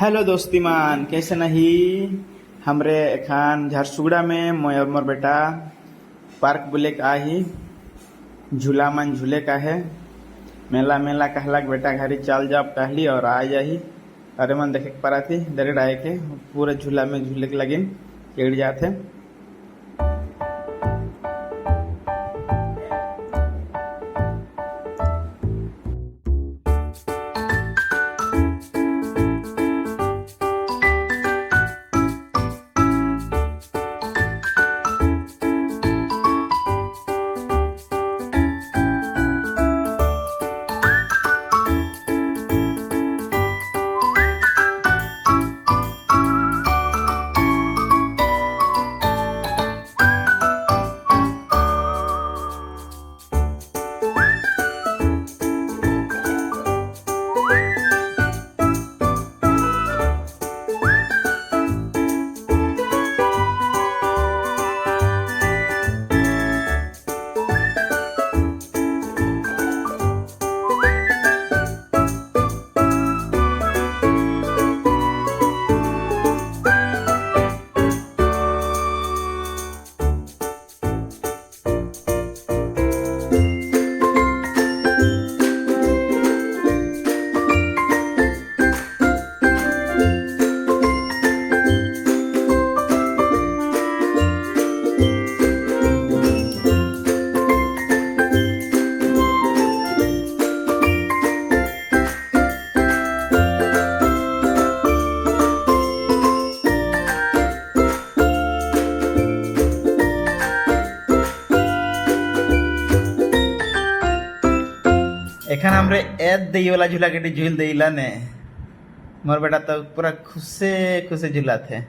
Hello दोस्ती मान कैसे नहीं हमरे एखान झारसुगड़ा में मैं और मोर बेटा पार्क बुले का आही झूला मन झूले का है। मेला मेला कहलक बेटा घरी चल जाब कहली और आ जाही। अरे मन देखे पड़ा थी डायरेक्ट आए के पूरे झूला में झूले के लगिन चढ़ जाते। एखान हमरे एद दई वाला झूला के झूल देला ने मोर बेटा तो पूरा खुशे खुशे झूला थे।